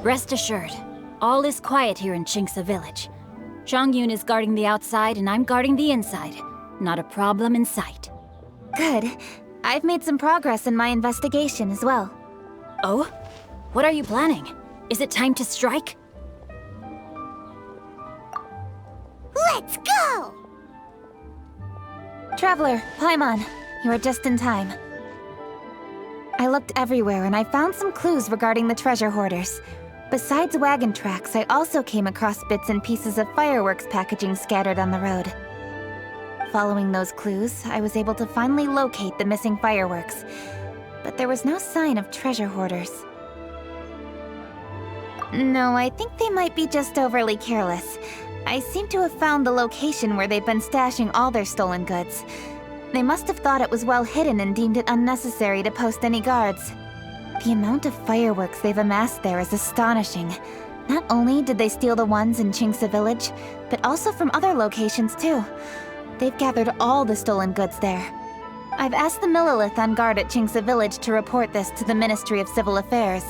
Rest assured, all is quiet here in Qingce village. Zhangyun is guarding the outside and I'm guarding the inside. Not a problem in sight. Good. I've made some progress in my investigation as well. Oh? What are you planning? Is it time to strike? Let's go! Traveler, Paimon, you are just in time. I looked everywhere and I found some clues regarding the treasure hoarders. Besides wagon tracks, I also came across bits and pieces of fireworks packaging scattered on the road. Following those clues, I was able to finally locate the missing fireworks. But there was no sign of treasure hoarders. No, I think they might be just overly careless. I seem to have found the location where they've been stashing all their stolen goods. They must have thought it was well hidden and deemed it unnecessary to post any guards. The amount of fireworks they've amassed there is astonishing. Not only did they steal the ones in Qingce village, but also from other locations too. They've gathered all the stolen goods there. I've asked the Millelith on guard at Qingce village to report this to the Ministry of Civil Affairs.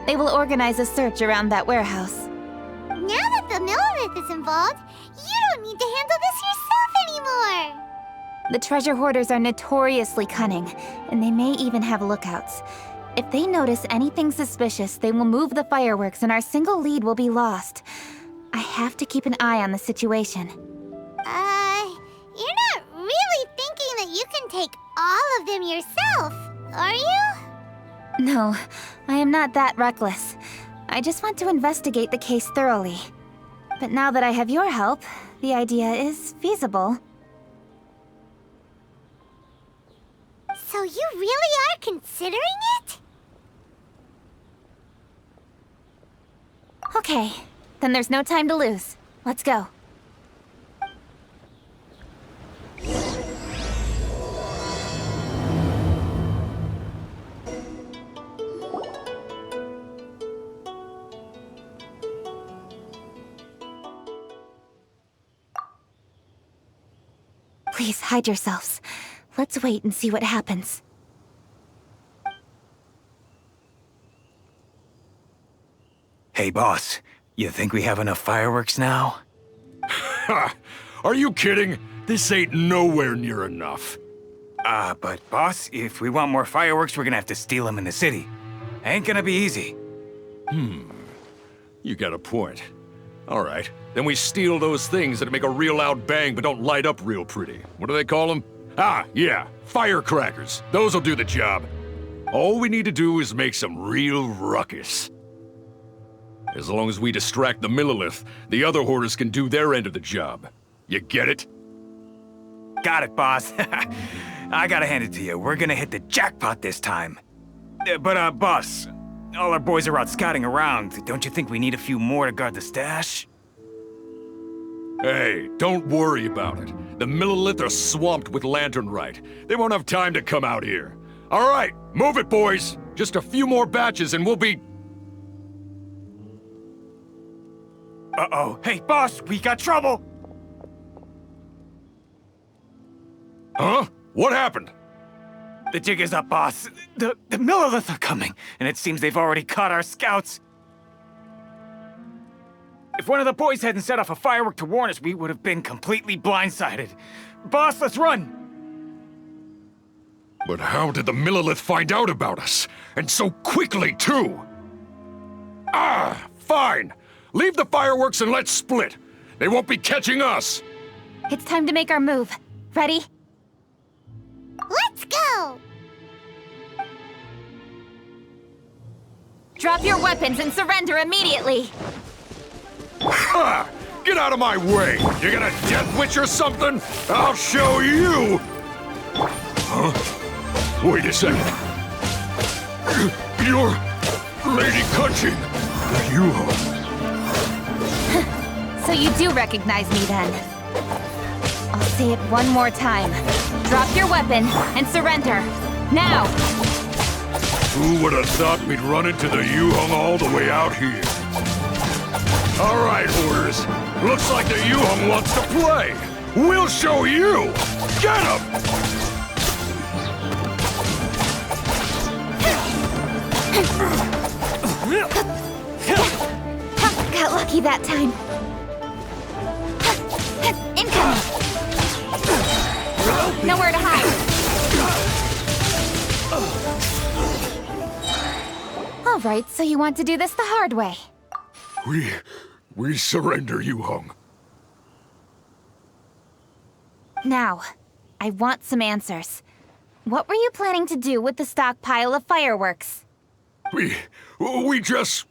They will organize a search around that warehouse. Now that the Millelith is involved, you don't need to handle this yourself anymore! The treasure hoarders are notoriously cunning, and they may even have lookouts. If they notice anything suspicious, they will move the fireworks and our single lead will be lost. I have to keep an eye on the situation. You're not really thinking that you can take all of them yourself, are you? No, I am not that reckless. I just want to investigate the case thoroughly. But now that I have your help, the idea is feasible. So you really are considering it? Okay, then there's no time to lose. Let's go. Please hide yourselves. Let's wait and see what happens. Hey, boss. You think we have enough fireworks now? Ha! Are you kidding? This ain't nowhere near enough. But boss, if we want more fireworks, we're gonna have to steal them in the city. Ain't gonna be easy. You got a point. All right, then we steal those things that make a real loud bang but don't light up real pretty. What do they call them? Ah, yeah, firecrackers. Those'll do the job. All we need to do is make some real ruckus. As long as we distract the Millelith, the other hoarders can do their end of the job. You get it? Got it, boss. I gotta hand it to you. We're gonna hit the jackpot this time. But boss, all our boys are out scouting around. Don't you think we need a few more to guard the stash? Hey, don't worry about it. The Millelith are swamped with lanternite. They won't have time to come out here. All right, move it, boys. Just a few more batches and we'll be... Uh-oh. Hey, boss, we got trouble! Huh? What happened? The jig is up, boss. The Millelith are coming, and it seems they've already caught our scouts. If one of the boys hadn't set off a firework to warn us, we would have been completely blindsided. Boss, let's run! But how did the Millelith find out about us? And so quickly, too? Ah, fine. Leave the fireworks and let's split. They won't be catching us. It's time to make our move. Ready? Let's go! Drop your weapons and surrender immediately! Ha! Get out of my way! You gonna death witch or something? I'll show you! Huh? Wait a second. You're Lady Kachin. You... So you do recognize me then? I'll say it one more time. Drop your weapon and surrender. Now! Who would have thought we'd run into the Yuhong all the way out here? All right, hoarders. Looks like the Yuhong wants to play. We'll show you! Get him! Got lucky that time. Incoming! Nowhere to hide. All right, so you want to do this the hard way. We surrender, you hung. Now, I want some answers. What were you planning to do with the stockpile of fireworks? We just...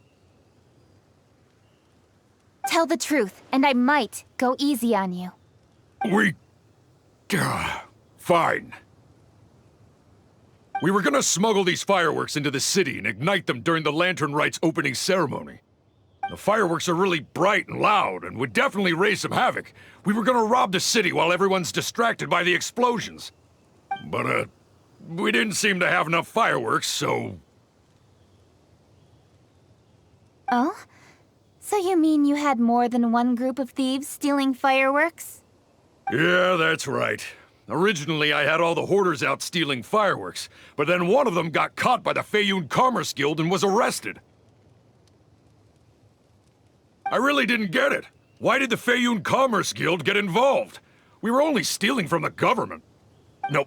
Tell the truth, and I might go easy on you. Fine. We were gonna smuggle these fireworks into the city and ignite them during the Lantern Rite's opening ceremony. The fireworks are really bright and loud and would definitely raise some havoc. We were gonna rob the city while everyone's distracted by the explosions. But, we didn't seem to have enough fireworks, so... Oh? So you mean you had more than one group of thieves stealing fireworks? Yeah, that's right. Originally, I had all the hoarders out stealing fireworks, but then one of them got caught by the Feiyun Commerce Guild and was arrested. I really didn't get it. Why did the Feiyun Commerce Guild get involved? We were only stealing from the government. No,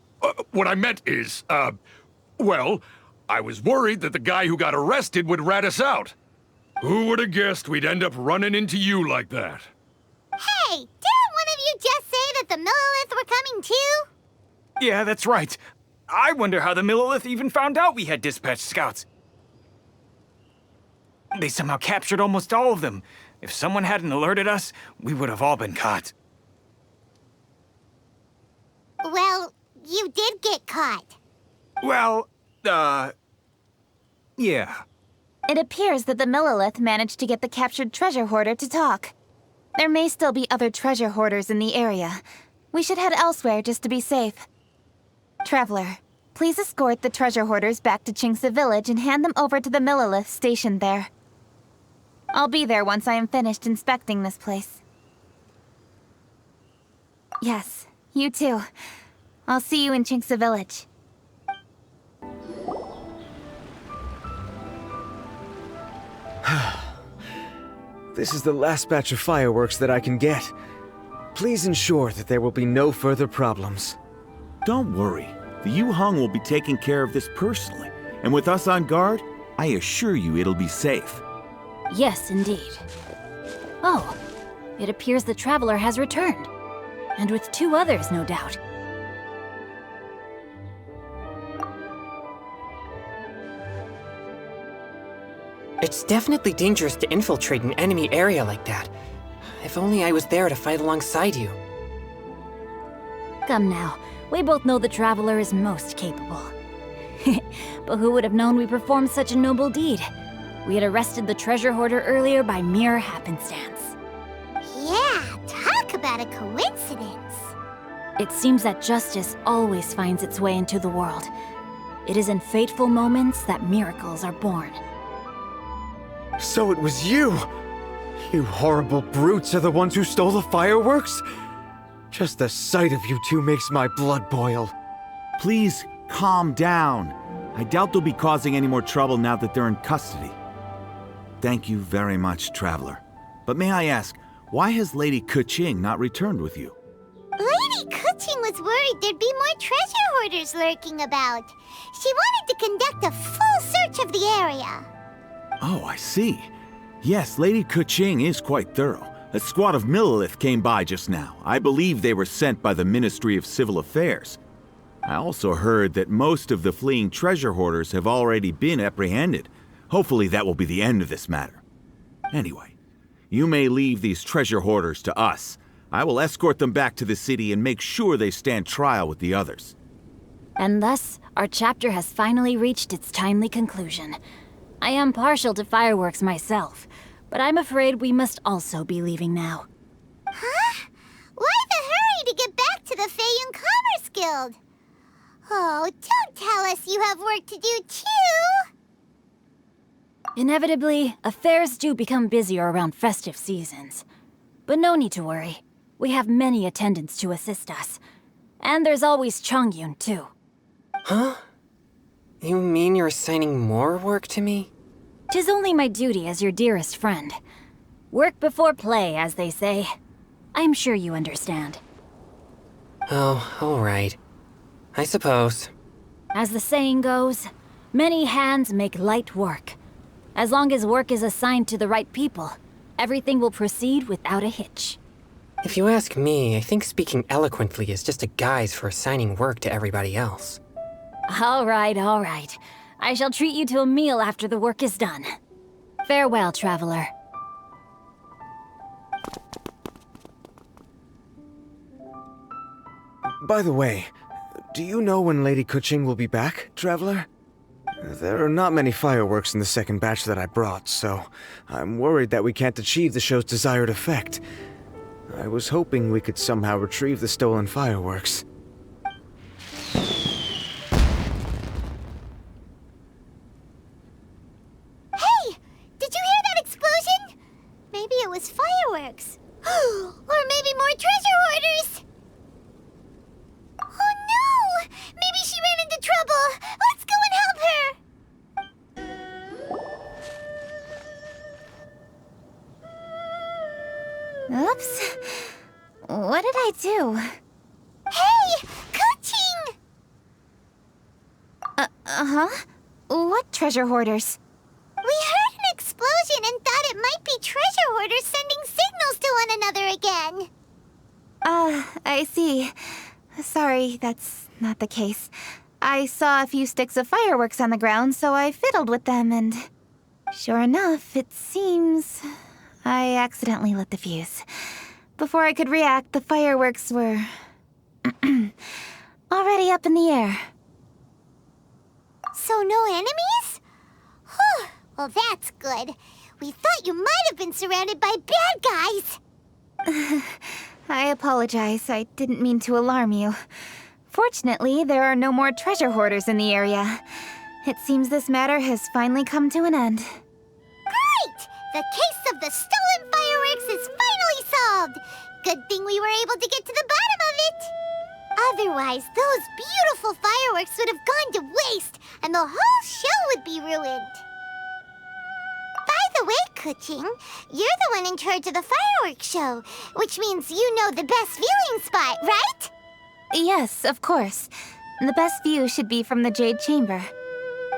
what I meant is, well, I was worried that the guy who got arrested would rat us out. Who would have guessed we'd end up running into you like that? Hey, didn't one of you just say that the Millelith were coming too? Yeah, that's right. I wonder how the Millelith even found out we had dispatched scouts. They somehow captured almost all of them. If someone hadn't alerted us, we would have all been caught. Well, you did get caught. Well, yeah. It appears that the Millelith managed to get the captured treasure hoarder to talk. There may still be other treasure hoarders in the area. We should head elsewhere just to be safe. Traveler, please escort the treasure hoarders back to Chingsa village and hand them over to the Millelith stationed there. I'll be there once I am finished inspecting this place. Yes, you too. I'll see you in Chingsa village. This is the last batch of fireworks that I can get. Please ensure that there will be no further problems. Don't worry. The Yu Hung will be taking care of this personally. And with us on guard, I assure you it'll be safe. Yes, indeed. Oh, it appears the traveler has returned. And with 2 others, no doubt. It's definitely dangerous to infiltrate an enemy area like that. If only I was there to fight alongside you. Come now, we both know the traveler is most capable. But who would have known we performed such a noble deed? We had arrested the treasure hoarder earlier by mere happenstance. Yeah, talk about a coincidence. It seems that justice always finds its way into the world. It is in fateful moments that miracles are born. So it was you! You horrible brutes are the ones who stole the fireworks? Just the sight of you two makes my blood boil. Please, calm down. I doubt they'll be causing any more trouble now that they're in custody. Thank you very much, Traveler. But may I ask, why has Lady Keqing not returned with you? Lady Keqing was worried there'd be more treasure hoarders lurking about. She wanted to conduct a full search of the area. Oh, I see. Yes, Lady Keqing is quite thorough. A squad of Millelith came by just now. I believe they were sent by the Ministry of Civil Affairs. I also heard that most of the fleeing treasure hoarders have already been apprehended. Hopefully that will be the end of this matter. Anyway, you may leave these treasure hoarders to us. I will escort them back to the city and make sure they stand trial with the others. And thus, our chapter has finally reached its timely conclusion. I am partial to fireworks myself, but I'm afraid we must also be leaving now. Huh? Why the hurry to get back to the Feiyun Commerce Guild? Oh, don't tell us you have work to do too! Inevitably, affairs do become busier around festive seasons. But no need to worry. We have many attendants to assist us. And there's always Chongyun, too. Huh? You mean you're assigning more work to me? 'Tis only my duty as your dearest friend. Work before play, as they say. I'm sure you understand. Oh, alright. I suppose. As the saying goes, many hands make light work. As long as work is assigned to the right people, everything will proceed without a hitch. If you ask me, I think speaking eloquently is just a guise for assigning work to everybody else. All right. I shall treat you to a meal after the work is done. Farewell, traveler. By the way, do you know when Lady Kuching will be back, traveler? There are not many fireworks in the second batch that I brought, so I'm worried that we can't achieve the show's desired effect. I was hoping we could somehow retrieve the stolen fireworks. Hey! Did you hear that explosion? Maybe it was fireworks. Or maybe more treasure hoarders! Oh no! Maybe she ran into trouble! Let's go and help her! Oops. What did I do? Hey! Kuching! Uh-huh. What treasure hoarders? We heard an explosion and thought it might be treasure hoarders sending signals to one another again. I see. Sorry, that's not the case. I saw a few sticks of fireworks on the ground, so I fiddled with them, and sure enough, it seems I accidentally lit the fuse. Before I could react, the fireworks were already up in the air. So no enemies? Whew, well that's good. We thought you might have been surrounded by bad guys. I apologize. I didn't mean to alarm you. Fortunately, there are no more treasure hoarders in the area. It seems this matter has finally come to an end. Great! The case of the stolen fireworks is finally solved! Good thing we were able to get to the bottom of it! Otherwise, those beautiful fireworks would have gone to waste, and the whole show would be ruined. By the way, Kuching, you're the one in charge of the fireworks show, which means you know the best viewing spot, right? Yes, of course. The best view should be from the Jade Chamber.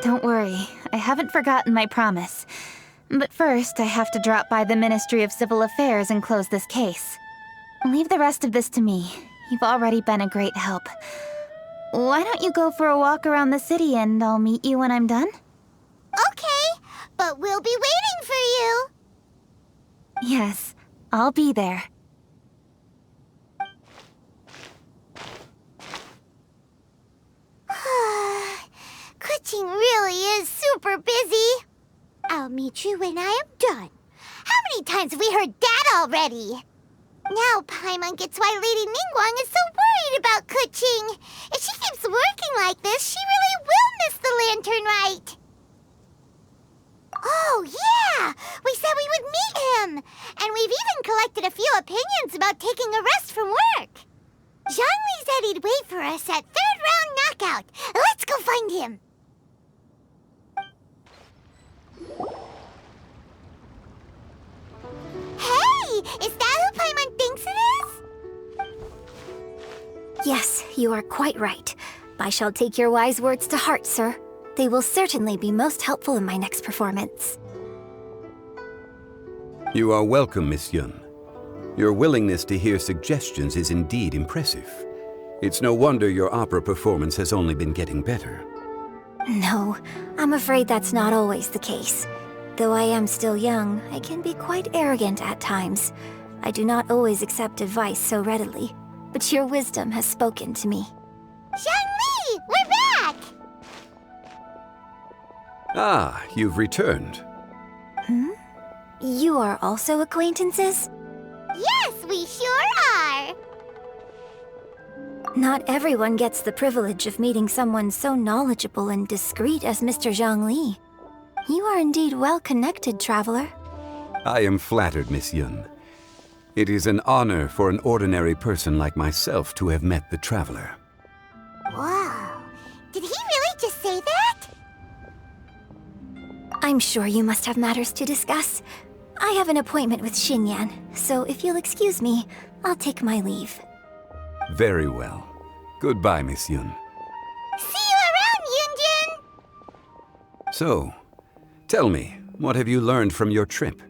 Don't worry, I haven't forgotten my promise. But first, I have to drop by the Ministry of Civil Affairs and close this case. Leave the rest of this to me. You've already been a great help. Why don't you go for a walk around the city and I'll meet you when I'm done? Okay, but we'll be waiting for you. Yes, I'll be there. Kuching really is super busy. I'll meet you when I am done. How many times have we heard that already? Now Paimon gets why Lady Ningguang is so worried about Kuching. If she keeps working like this, she really will miss the lantern rite. Oh, yeah! We said we would meet him! And we've even collected a few opinions about taking a rest from work. Zhongli said he'd wait for us at third round knockout. Let's go find him! Hey! Is that who Paimon thinks it is? Yes, you are quite right. I shall take your wise words to heart, sir. They will certainly be most helpful in my next performance. You are welcome, Miss Yun. Your willingness to hear suggestions is indeed impressive. It's no wonder your opera performance has only been getting better. No, I'm afraid that's not always the case. Though I am still young, I can be quite arrogant at times. I do not always accept advice so readily, but your wisdom has spoken to me. Zhongli! We're back! Ah, you've returned. You are also acquaintances? Yes, we sure are! Not everyone gets the privilege of meeting someone so knowledgeable and discreet as Mr. Zhongli. You are indeed well-connected, traveler. I am flattered, Miss Yun. It is an honor for an ordinary person like myself to have met the traveler. Wow. Did he really just say that? I I'm sure you must have matters to discuss. I have an appointment with Xinyan, so if you'll excuse me, I'll take my leave. Very well. Goodbye, Miss Yun. See you around, Yunjin! So, tell me, what have you learned from your trip?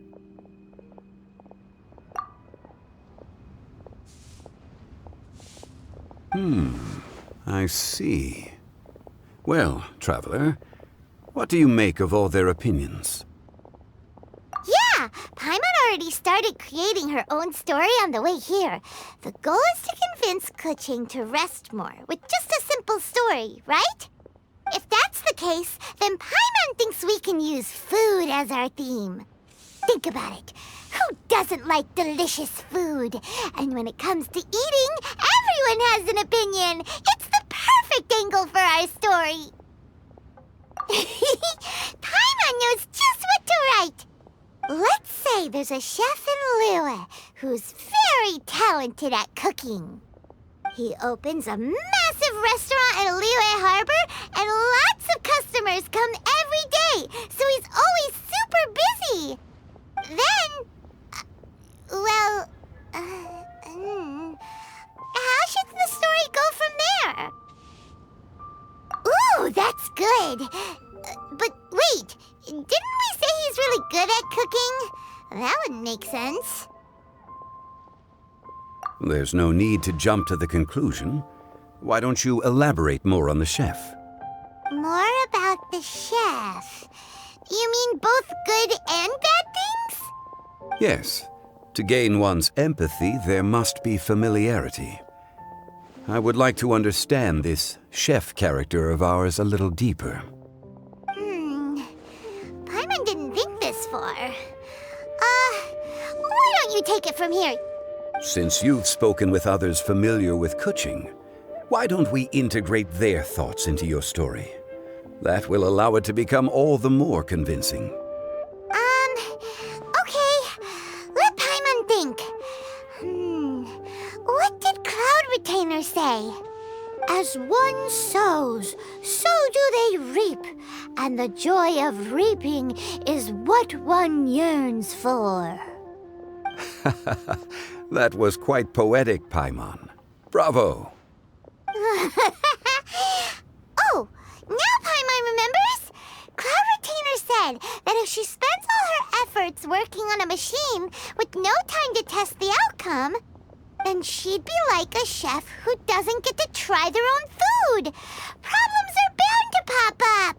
I see. Well, traveler, what do you make of all their opinions? Yeah, Paimon already started creating her own story on the way here. The goal is to convince Kuching to rest more with just a simple story, right? If that's the case, then Paimon thinks we can use food as our theme. Think about it. Who doesn't like delicious food? And when it comes to eating, everyone has an opinion. It's the perfect angle for our story. Paimon knows just what to write. Let's say there's a chef in Liyue who's very talented at cooking. He opens a massive restaurant in Liyue Harbor, and lots of customers come every day, so he's always super busy. Then, how should the story go from there? Ooh, that's good. But wait, didn't we say he's really good at cooking? That wouldn't make sense. There's no need to jump to the conclusion. Why don't you elaborate more on the chef? More about the chef. You mean both good and bad things? Yes. To gain one's empathy, there must be familiarity. I would like to understand this chef character of ours a little deeper. Paimon didn't think this far. Why don't you take it from here? Since you've spoken with others familiar with Kuching, why don't we integrate their thoughts into your story? That will allow it to become all the more convincing. Okay. Let Paimon think. What did Cloud Retainer say? As one sows, so do they reap, and the joy of reaping is what one yearns for. That was quite poetic, Paimon. Bravo! Oh, now Paimon remembers? Cloud Retainer said that if she spends all her efforts working on a machine with no time to test the outcome, then she'd be like a chef who doesn't get to try their own food. Problems are bound to pop up.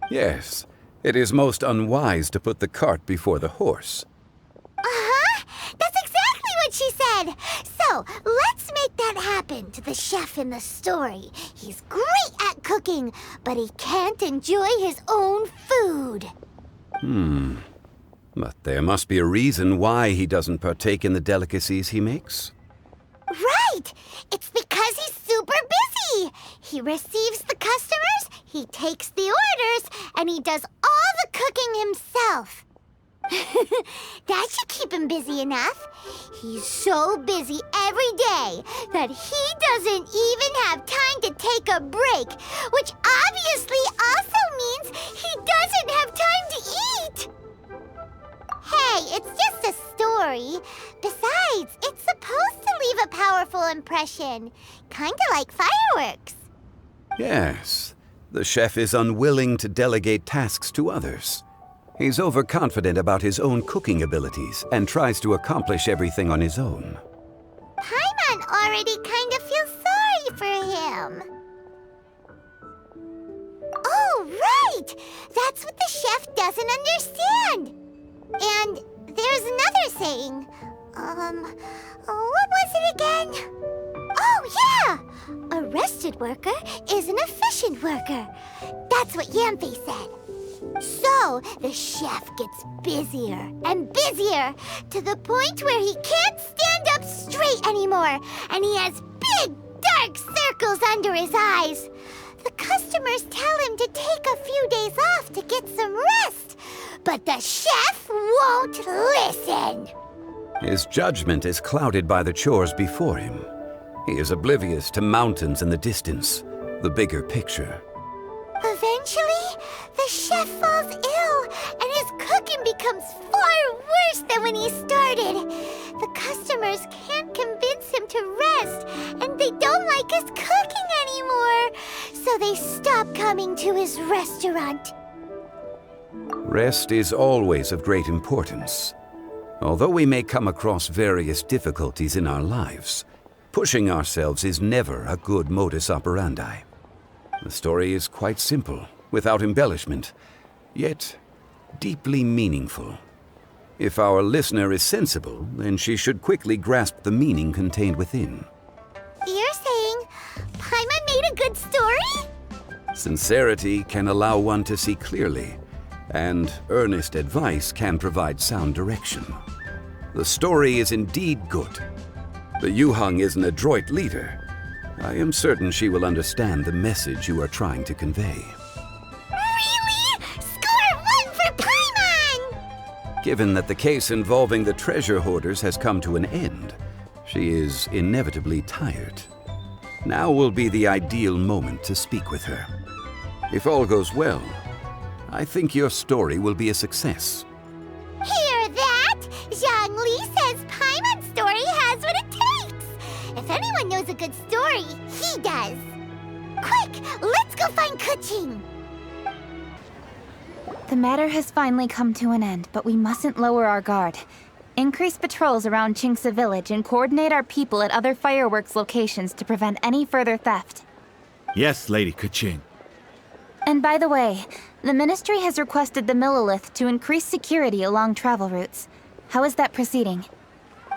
Yes, it is most unwise to put the cart before the horse. That's exactly what she said. So, let's make that happen to the chef in the story. He's great at cooking, but he can't enjoy his own food. But there must be a reason why he doesn't partake in the delicacies he makes. Right! It's because he's super busy. He receives the customers, he takes the orders, and he does all the cooking himself. That should keep him busy enough. He's so busy every day that he doesn't even have time to take a break, which obviously also means he doesn't have time to eat. Hey, it's just a story. Besides, it's supposed to leave a powerful impression, kinda like fireworks. Yes, the chef is unwilling to delegate tasks to others. He's overconfident about his own cooking abilities and tries to accomplish everything on his own. Paimon already kind of feels sorry for him. Oh, right! That's what the chef doesn't understand. And there's another saying. What was it again? Oh, yeah! A rested worker is an efficient worker. That's what Yamfe said. So, the chef gets busier and busier to the point where he can't stand up straight anymore, and he has big, dark circles under his eyes. The customers tell him to take a few days off to get some rest, but the chef won't listen. His judgment is clouded by the chores before him. He is oblivious to mountains in the distance, the bigger picture. Eventually, the chef chef falls ill, and his cooking becomes far worse than when he started. The customers can't convince him to rest, and they don't like his cooking anymore. So they stop coming to his restaurant. Rest is always of great importance. Although we may come across various difficulties in our lives, pushing ourselves is never a good modus operandi. The story is quite simple, without embellishment, yet deeply meaningful. If our listener is sensible, then she should quickly grasp the meaning contained within. You're saying Paimon made a good story? Sincerity can allow one to see clearly, and earnest advice can provide sound direction. The story is indeed good. The Yuhang is an adroit leader. I am certain she will understand the message you are trying to convey. Really? Score 1 for Paimon! Given that the case involving the treasure hoarders has come to an end, she is inevitably tired. Now will be the ideal moment to speak with her. If all goes well, I think your story will be a success. Hear that? Zhang Li says Paimon's story has what it takes. If anyone knows a good story, he does. Quick, let's go find Kuching. The matter has finally come to an end, but we mustn't lower our guard. Increase patrols around Qingce village and coordinate our people at other fireworks locations to prevent any further theft. Yes, Lady Kuching. And by the way, the Ministry has requested the Millelith to increase security along travel routes. How is that proceeding?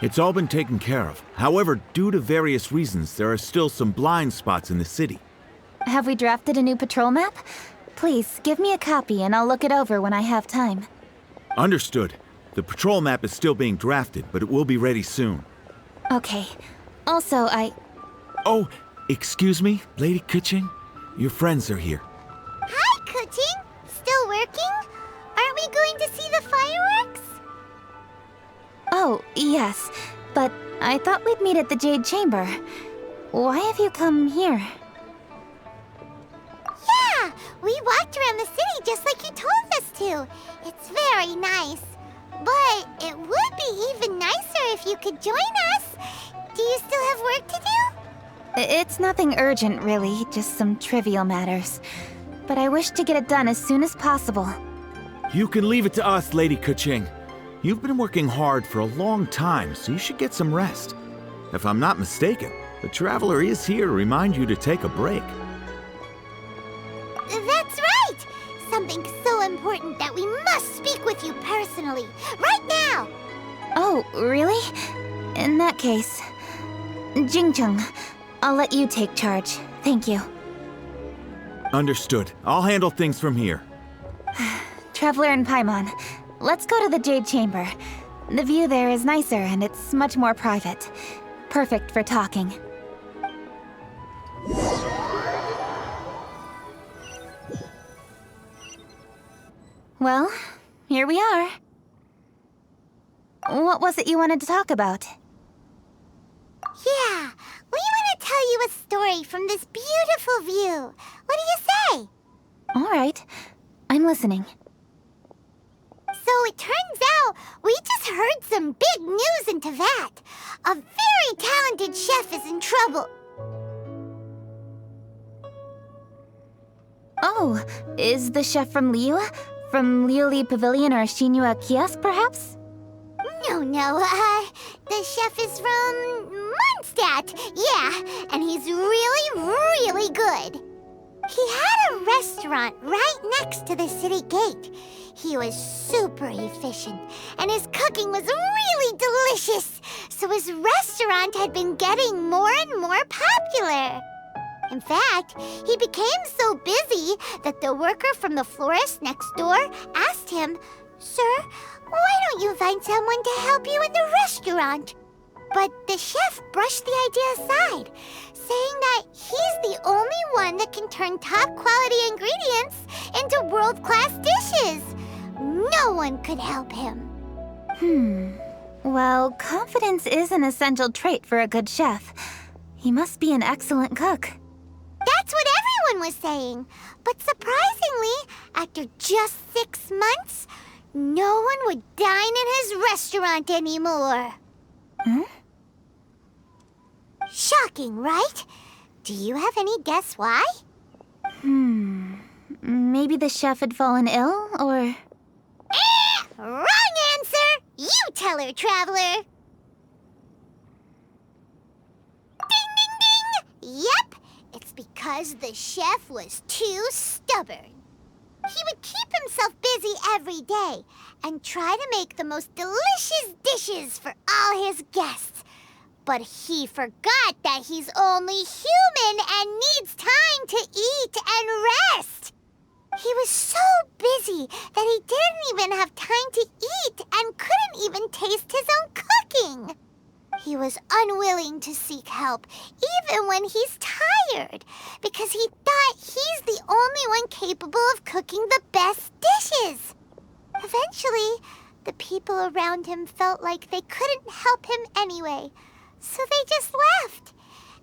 It's all been taken care of. However, due to various reasons, there are still some blind spots in the city. Have we drafted a new patrol map? Please, give me a copy and I'll look it over when I have time. Understood. The patrol map is still being drafted, but it will be ready soon. Okay. Also, Oh, excuse me, Lady Kuching? Your friends are here. Hi, Kuching. Still working? Aren't we going to see the fireworks? Oh, yes. But I thought we'd meet at the Jade Chamber. Why have you come here? Yeah, we walked around the city just like you told us to. It's very nice. But it would be even nicer if you could join us. Do you still have work to do? It's nothing urgent, really. Just some trivial matters. But I wish to get it done as soon as possible. You can leave it to us, Lady Kuching. You've been working hard for a long time, so you should get some rest. If I'm not mistaken, the Traveler is here to remind you to take a break. That's right! Something so important that we must speak with you personally, right now! Oh, really? In that case, Jingcheng, I'll let you take charge. Thank you. Understood. I'll handle things from here. Traveler and Paimon, let's go to the Jade Chamber. The view there is nicer and it's much more private. Perfect for talking. Well, here we are. What was it you wanted to talk about? Yeah, we want to tell you a story from this beautiful view. What do you say? All right, I'm listening. So it turns out we just heard some big news in Teyvat. A very talented chef is in trouble. Oh, is the chef from Liyue? From Liuli Pavilion or Xinhua Kiosk, perhaps? No, the chef is from Mondstadt. Yeah, and he's really good. He had a restaurant right next to the city gate. He was super efficient, and his cooking was really delicious. So his restaurant had been getting more and more popular. In fact, he became so busy that the worker from the florist next door asked him, "Sir, why don't you find someone to help you in the restaurant?" But the chef brushed the idea aside, saying that he's the only one that can turn top-quality ingredients into world-class dishes. No one could help him. Well, confidence is an essential trait for a good chef. He must be an excellent cook. That's what everyone was saying. But surprisingly, after just 6 months, no one would dine in his restaurant anymore. Shocking, right? Do you have any guess why? Maybe the chef had fallen ill, or... Wrong answer! You tell her, Traveler! Ding, ding, ding! Yep, it's because the chef was too stubborn. He would keep himself busy every day and try to make the most delicious dishes for all his guests. But he forgot that he's only human and needs time to eat and rest. He was so busy that he didn't even have time to eat and couldn't even taste his own cooking. He was unwilling to seek help, even when he's tired, because he thought he's the only one capable of cooking the best dishes. Eventually, the people around him felt like they couldn't help him anyway, so they just left.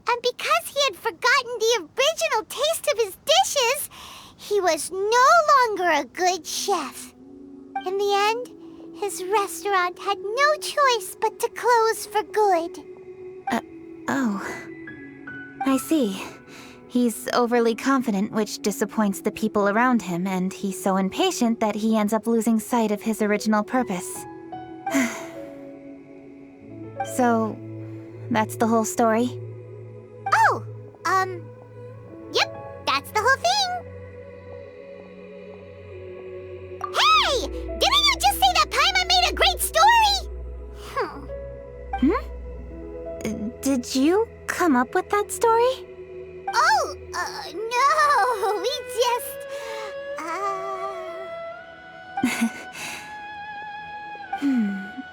And because he had forgotten the original taste of his dishes, he was no longer a good chef. In the end, his restaurant had no choice but to close for good. Oh. I see. He's overly confident, which disappoints the people around him, and he's so impatient that he ends up losing sight of his original purpose. So, that's the whole story? Oh, yep, that's the whole thing. Hey! Didn't you just say that Paimon made a great story? Did you come up with that story? Oh, no, we just,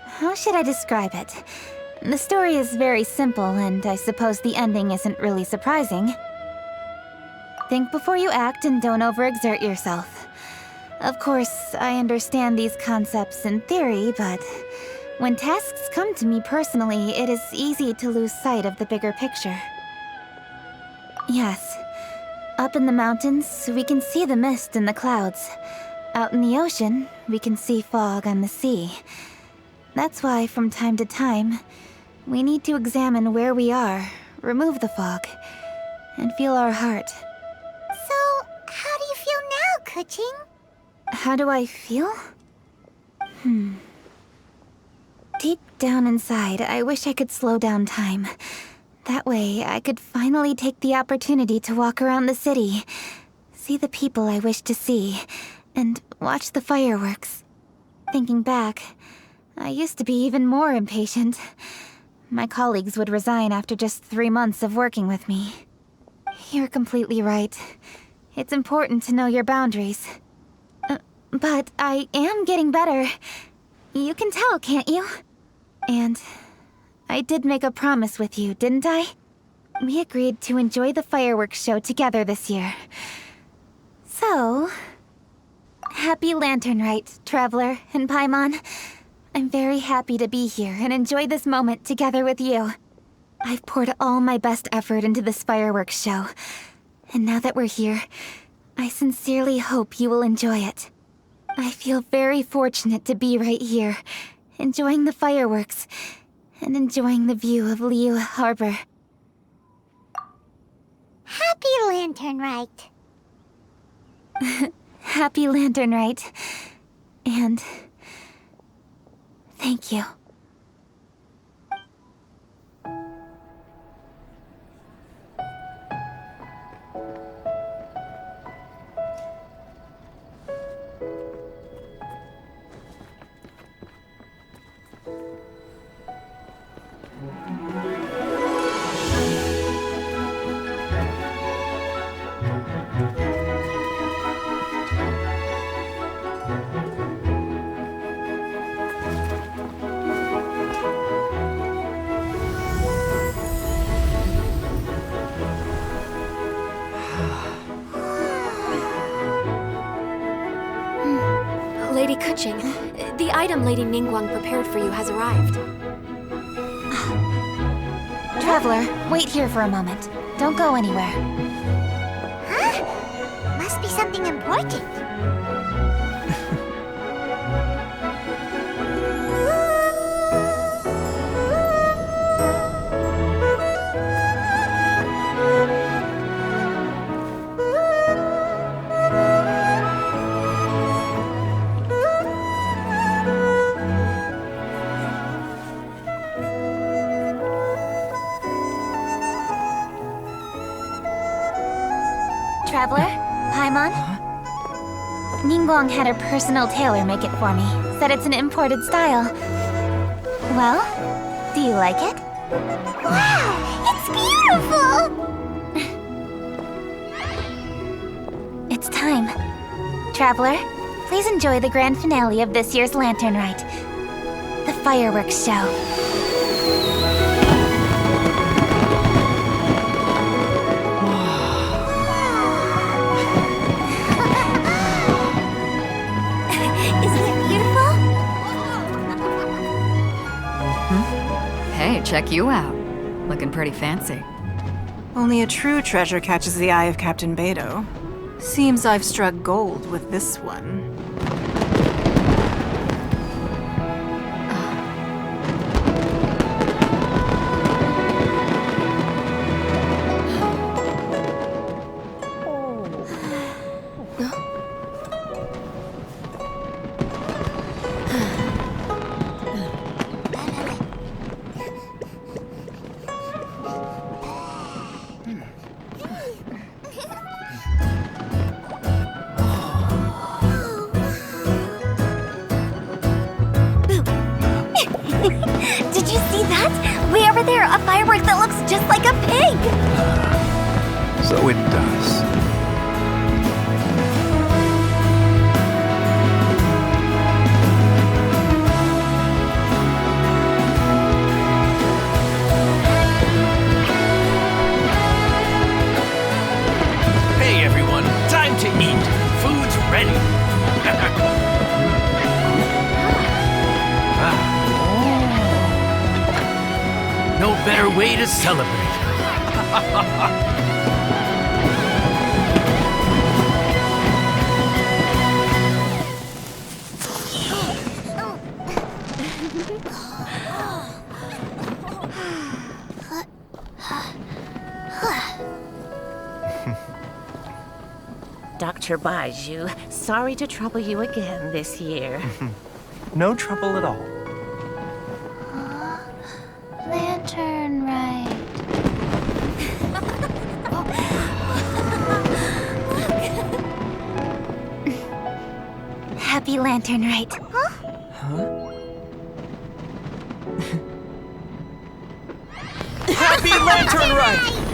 How should I describe it? The story is very simple, and I suppose the ending isn't really surprising. Think before you act and don't overexert yourself. Of course, I understand these concepts in theory, but when tasks come to me personally, it is easy to lose sight of the bigger picture. Yes, up in the mountains, we can see the mist in the clouds. Out in the ocean, we can see fog on the sea. That's why, from time to time, we need to examine where we are, remove the fog, and feel our heart. So, how do you feel now, Kuching? How do I feel? Deep down inside, I wish I could slow down time. That way, I could finally take the opportunity to walk around the city, see the people I wish to see, and watch the fireworks. Thinking back, I used to be even more impatient. My colleagues would resign after just 3 months of working with me. You're completely right. It's important to know your boundaries. But I am getting better. You can tell, can't you? And I did make a promise with you, didn't I? We agreed to enjoy the fireworks show together this year. So, happy Lantern Rite, Traveler and Paimon. I'm very happy to be here and enjoy this moment together with you. I've poured all my best effort into this fireworks show. And now that we're here, I sincerely hope you will enjoy it. I feel very fortunate to be right here, enjoying the fireworks, and enjoying the view of Liu Harbor. Happy Lantern Rite. Happy Lantern Rite. And thank you. Lady Kuching, the item Lady Ningguang prepared for you has arrived. Traveler, wait here for a moment. Don't go anywhere. Huh? must be something important. Traveler, Paimon? Ningguang had her personal tailor make it for me. Said it's an imported style. Well, do you like it? Wow, it's beautiful! It's time. Traveler, please enjoy the grand finale of this year's Lantern Rite. The fireworks show. Hey, check you out. Looking pretty fancy. Only a true treasure catches the eye of Captain Beidou. Seems I've struck gold with this one. Did you see that? Way over there, a firework that looks just like a pig! So it does. Hey everyone, time to eat. Food's ready. No better way to celebrate. Dr. Baiju, sorry to trouble you again this year. No trouble at all. Lantern Rite. Happy Lantern Rite. Happy Lantern Rite!